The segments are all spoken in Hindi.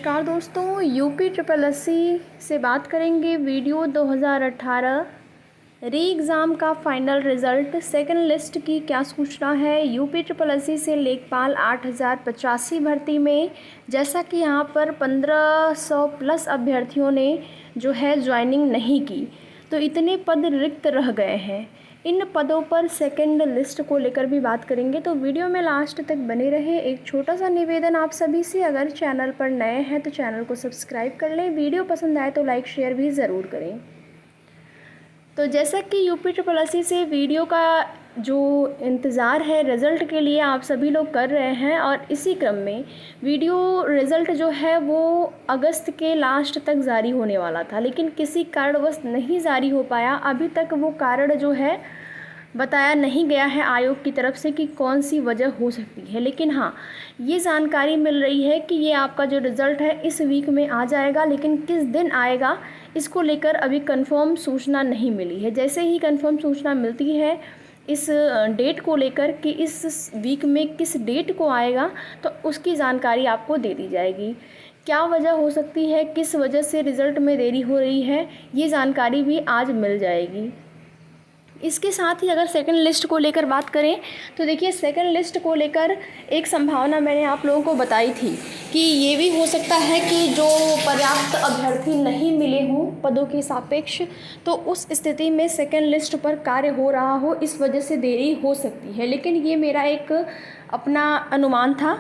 नमस्कार दोस्तों, यूपी ट्रिपल एससी से बात करेंगे। वीडियो 2018 री एग्ज़ाम का फाइनल रिज़ल्ट, सेकंड लिस्ट की क्या सूचना है। यूपी ट्रिपल एससी से लेखपाल 8085 भर्ती में जैसा कि यहाँ पर 1500 प्लस अभ्यर्थियों ने जो है ज्वाइनिंग नहीं की, तो इतने पद रिक्त रह गए हैं। इन पदों पर सेकंड लिस्ट को लेकर भी बात करेंगे, तो वीडियो में लास्ट तक बने रहे। एक छोटा सा निवेदन आप सभी से, अगर चैनल पर नए हैं तो चैनल को सब्सक्राइब कर लें, वीडियो पसंद आए तो लाइक शेयर भी ज़रूर करें। तो जैसा कि यूपी ट्रिपल एससी से वीडियो का जो इंतज़ार है रिज़ल्ट के लिए आप सभी लोग कर रहे हैं, और इसी क्रम में वीडियो रिज़ल्ट जो है वो अगस्त के लास्ट तक जारी होने वाला था, लेकिन किसी कारणवश नहीं जारी हो पाया। अभी तक वो कारण जो है बताया नहीं गया है आयोग की तरफ से कि कौन सी वजह हो सकती है। लेकिन हाँ, ये जानकारी मिल रही है कि ये आपका जो रिज़ल्ट है इस वीक में आ जाएगा, लेकिन किस दिन आएगा इसको लेकर अभी कंफर्म सूचना नहीं मिली है। जैसे ही कंफर्म सूचना मिलती है इस डेट को लेकर कि इस वीक में किस डेट को आएगा, तो उसकी जानकारी आपको दे दी जाएगी। क्या वजह हो सकती है, किस वजह से रिज़ल्ट में देरी हो रही है, ये जानकारी भी आज मिल जाएगी। इसके साथ ही अगर सेकंड लिस्ट को लेकर बात करें तो देखिए, सेकंड लिस्ट को लेकर एक संभावना मैंने आप लोगों को बताई थी कि ये भी हो सकता है कि जो पर्याप्त अभ्यर्थी नहीं मिले हों पदों के सापेक्ष, तो उस स्थिति में सेकंड लिस्ट पर कार्य हो रहा हो, इस वजह से देरी हो सकती है। लेकिन ये मेरा एक अपना अनुमान था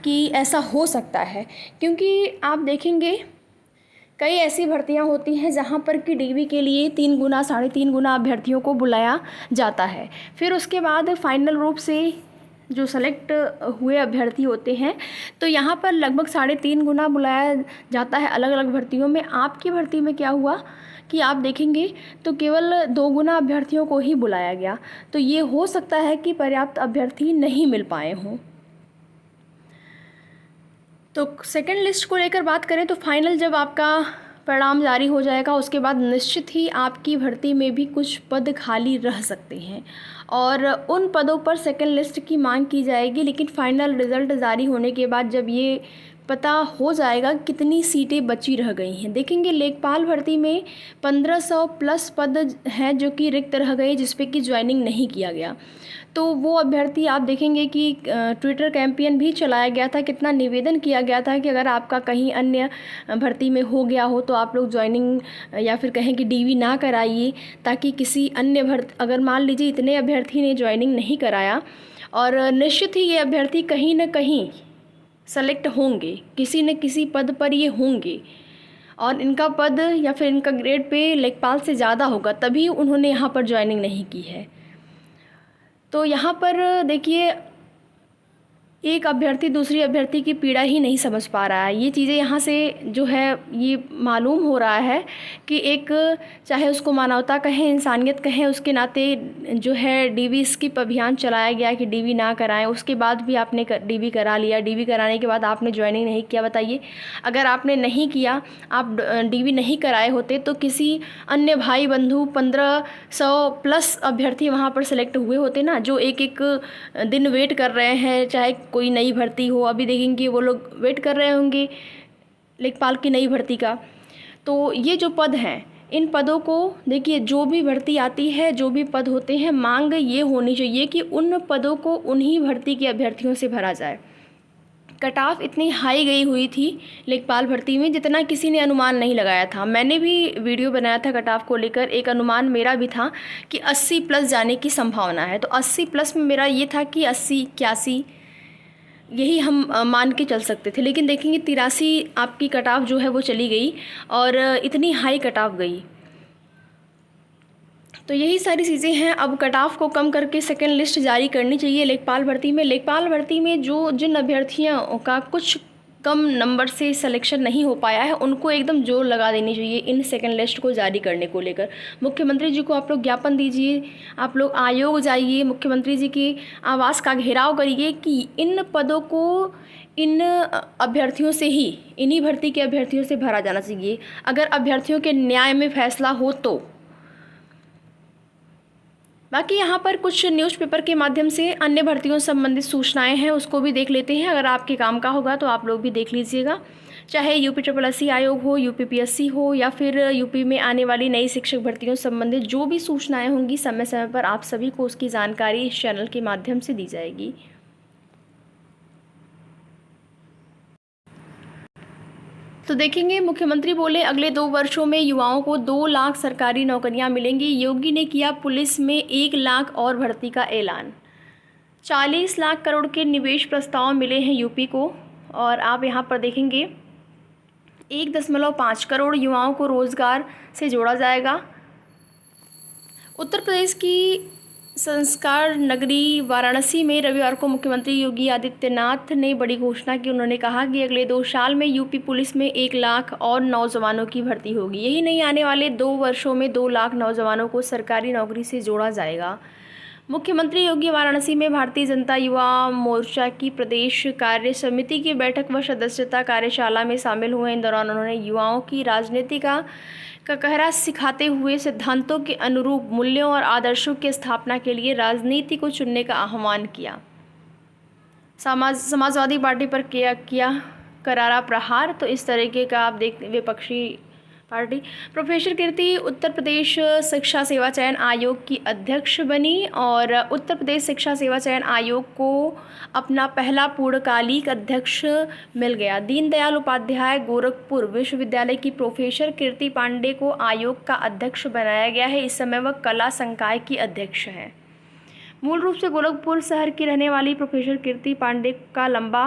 कि ऐसा हो सकता है, क्योंकि आप देखेंगे कई ऐसी भर्तियां होती हैं जहां पर कि डीवी के लिए 3 गुना 3.5 गुना अभ्यर्थियों को बुलाया जाता है। फिर उसके बाद फाइनल रूप से जो सेलेक्ट हुए अभ्यर्थी होते हैं, तो यहाँ पर लगभग 3.5 गुना बुलाया जाता है अलग अलग भर्तियों में। आपकी भर्ती में क्या हुआ कि आप देखेंगे तो केवल 2 गुना अभ्यर्थियों को ही बुलाया गया। तो ये हो सकता है कि पर्याप्त अभ्यर्थी नहीं मिल पाए हों। तो सेकंड लिस्ट को लेकर बात करें तो फाइनल जब आपका परिणाम जारी हो जाएगा उसके बाद निश्चित ही आपकी भर्ती में भी कुछ पद खाली रह सकते हैं, और उन पदों पर सेकंड लिस्ट की मांग की जाएगी। लेकिन फाइनल रिज़ल्ट जारी होने के बाद जब ये पता हो जाएगा कितनी सीटें बची रह गई हैं, देखेंगे लेखपाल भर्ती में 1500 प्लस पद हैं जो कि रिक्त रह गए, जिस पे कि ज्वाइनिंग नहीं किया गया। तो वो अभ्यर्थी आप देखेंगे कि ट्विटर कैंपेन भी चलाया गया था, कितना निवेदन किया गया था कि अगर आपका कहीं अन्य भर्ती में हो गया हो तो आप लोग ज्वाइनिंग या फिर कहें कि डीवी ना कराइए, ताकि किसी अन्य अगर मान लीजिए इतने अभ्यर्थी ने ज्वाइनिंग नहीं कराया, और निश्चित ही ये अभ्यर्थी कहीं ना कहीं सेलेक्ट होंगे, किसी न किसी पद पर ये होंगे, और इनका पद या फिर इनका ग्रेड पे लेखपाल से ज़्यादा होगा, तभी उन्होंने यहाँ पर ज्वाइनिंग नहीं की है। तो यहाँ पर देखिए, एक अभ्यर्थी दूसरी अभ्यर्थी की पीड़ा ही नहीं समझ पा रहा है। ये चीज़ें यहाँ से जो है ये मालूम हो रहा है कि एक, चाहे उसको मानवता कहें, इंसानियत कहें, उसके नाते जो है डीवी स्किप अभियान चलाया गया कि डीवी ना कराएं। उसके बाद भी आपने डीवी करा लिया, डीवी कराने के बाद आपने ज्वाइनिंग नहीं किया। बताइए, अगर आपने नहीं किया, आप डीवी नहीं कराए होते, तो किसी अन्य भाई बंधु 1500 प्लस अभ्यर्थी वहाँ पर सेलेक्ट हुए होते ना, जो एक एक दिन वेट कर रहे हैं, चाहे कोई नई भर्ती हो। अभी देखेंगे वो लोग वेट कर रहे होंगे लेखपाल की नई भर्ती का। तो ये जो पद हैं, इन पदों को देखिए, जो भी भर्ती आती है, जो भी पद होते हैं, मांग ये होनी चाहिए कि उन पदों को उन्हीं भर्ती के अभ्यर्थियों से भरा जाए। कट ऑफ इतनी हाई गई हुई थी लेखपाल भर्ती में, जितना किसी ने अनुमान नहीं लगाया था। मैंने भी वीडियो बनाया था कट ऑफ को लेकर, एक अनुमान मेरा भी था कि 80 प्लस जाने की संभावना है। तो 80 प्लस में मेरा ये था कि 80 81 यही हम मान के चल सकते थे, लेकिन देखेंगे 83 आपकी कट ऑफ जो है वो चली गई, और इतनी हाई कट ऑफ गई। तो यही सारी चीज़ें हैं। अब कट ऑफ को कम करके सेकंड लिस्ट जारी करनी चाहिए लेखपाल भर्ती में। लेखपाल भर्ती में जिन अभ्यर्थियों का कुछ कम नंबर से सिलेक्शन नहीं हो पाया है, उनको एकदम जोर लगा देनी चाहिए इन सेकंड लिस्ट को जारी करने को लेकर। मुख्यमंत्री जी को आप लोग ज्ञापन दीजिए, आप लोग आयोग जाइए, मुख्यमंत्री जी के आवास का घेराव करिए कि इन पदों को इन अभ्यर्थियों से ही, इन्हीं भर्ती के अभ्यर्थियों से भरा जाना चाहिए। अगर अभ्यर्थियों के न्याय में फैसला हो तो। बाकी यहाँ पर कुछ न्यूज़पेपर के माध्यम से अन्य भर्तियों से संबंधित सूचनाएं हैं, उसको भी देख लेते हैं। अगर आपके काम का होगा तो आप लोग भी देख लीजिएगा। चाहे यूपी ट्रिपल एस सी आयोग हो, यूपी पीएससी हो या फिर यूपी में आने वाली नई शिक्षक भर्तियों संबंधित जो भी सूचनाएं होंगी समय समय पर आप सभी को उसकी जानकारी इस चैनल के माध्यम से दी जाएगी। तो देखेंगे, मुख्यमंत्री बोले अगले 2 वर्षों में युवाओं को 2 लाख सरकारी नौकरियां मिलेंगी। योगी ने किया पुलिस में 1 लाख और भर्ती का ऐलान। 40 लाख करोड़ के निवेश प्रस्ताव मिले हैं यूपी को, और आप यहां पर देखेंगे 1.5 करोड़ युवाओं को रोजगार से जोड़ा जाएगा। उत्तर प्रदेश की संस्कार नगरी वाराणसी में रविवार को मुख्यमंत्री योगी आदित्यनाथ ने बड़ी घोषणा की। उन्होंने कहा कि अगले 2 साल में यूपी पुलिस में 1 लाख और नौजवानों की भर्ती होगी। यही नहीं, आने वाले 2 वर्षों में 2 लाख नौजवानों को सरकारी नौकरी से जोड़ा जाएगा। मुख्यमंत्री योगी वाराणसी में भारतीय जनता युवा मोर्चा की प्रदेश कार्य समिति की बैठक व सदस्यता कार्यशाला में शामिल हुए। इन दौरान उन्होंने युवाओं की राजनीति का कहरा सिखाते हुए सिद्धांतों के अनुरूप मूल्यों और आदर्शों की स्थापना के लिए राजनीति को चुनने का आह्वान किया। समाजवादी पार्टी पर किया करारा प्रहार। तो इस तरीके का आप देख, विपक्षी पार्टी। प्रोफेसर कीर्ति उत्तर प्रदेश शिक्षा सेवा चयन आयोग की अध्यक्ष बनी, और उत्तर प्रदेश शिक्षा सेवा चयन आयोग को अपना पहला पूर्णकालिक अध्यक्ष मिल गया। दीनदयाल उपाध्याय गोरखपुर विश्वविद्यालय की प्रोफेसर कीर्ति पांडे को आयोग का अध्यक्ष बनाया गया है। इस समय वह कला संकाय की अध्यक्ष हैं। मूल रूप से गोरखपुर शहर की रहने वाली प्रोफेसर कीर्ति पांडे का लंबा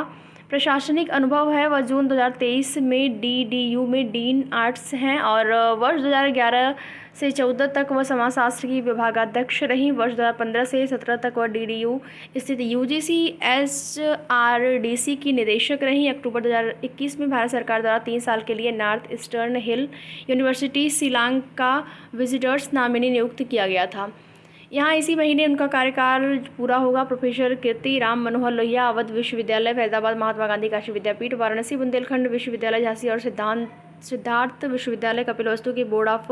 प्रशासनिक अनुभव है। वह जून 2023 में DDU में डीन आर्ट्स हैं, और वर्ष 2011 से 14 तक वह समाजशास्त्र की विभागाध्यक्ष रहीं। वर्ष 2015 से 17 तक वह DDU स्थित UGC SRDC की निदेशक रहीं। अक्टूबर 2021 में भारत सरकार द्वारा 3 साल के लिए नॉर्थ ईस्टर्न हिल यूनिवर्सिटी शिलांग का विजिटर्स नॉमिनी नियुक्त किया गया था। यहाँ इसी महीने उनका कार्यकाल पूरा होगा। प्रोफेसर कीर्ति राम मनोहर लोहिया अवध विश्वविद्यालय फैजाबाद, महात्मा गांधी काशी विद्यापीठ वाराणसी, बुंदेलखंड विश्वविद्यालय झांसी और सिद्धार्थ विश्वविद्यालय कपिलवस्तु के बोर्ड ऑफ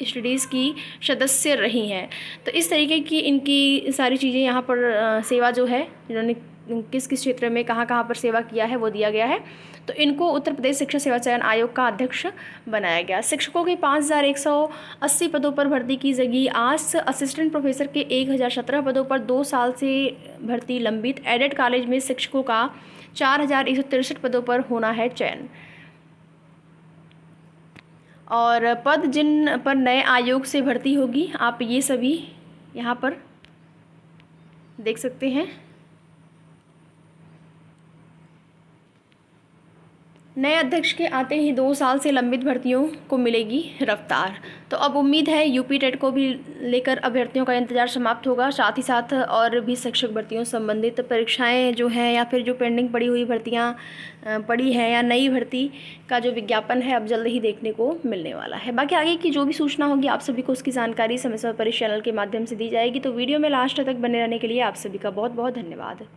स्टडीज़ की सदस्य रही हैं। तो इस तरीके की इनकी सारी चीज़ें यहाँ पर सेवा जो है, इन्होंने किस किस क्षेत्र में कहाँ कहाँ पर सेवा किया है वो दिया गया है। तो इनको उत्तर प्रदेश शिक्षा सेवा चयन आयोग का अध्यक्ष बनाया गया। शिक्षकों के 5180 पदों पर भर्ती की जाएगी आज। असिस्टेंट प्रोफेसर के 1017 पदों पर 2 साल से भर्ती लंबित। एडेड कॉलेज में शिक्षकों का 4163 पदों पर होना है चयन। और पद जिन पर नए आयोग से भर्ती होगी, आप ये सभी यहाँ पर देख सकते हैं। नए अध्यक्ष के आते ही 2 साल से लंबित भर्तियों को मिलेगी रफ्तार। तो अब उम्मीद है यूपी टेट को भी लेकर अभ्यर्थियों का इंतजार समाप्त होगा। साथ ही साथ और भी शिक्षक भर्तियों संबंधित परीक्षाएं जो हैं, या फिर जो पेंडिंग पड़ी हुई भर्तियां पड़ी हैं, या नई भर्ती का जो विज्ञापन है अब जल्द ही देखने को मिलने वाला है। बाकी आगे की जो भी सूचना होगी आप सभी को उसकी जानकारी समय समय पर इस चैनल के माध्यम से दी जाएगी। तो वीडियो में लास्ट तक बने रहने के लिए आप सभी का बहुत बहुत धन्यवाद।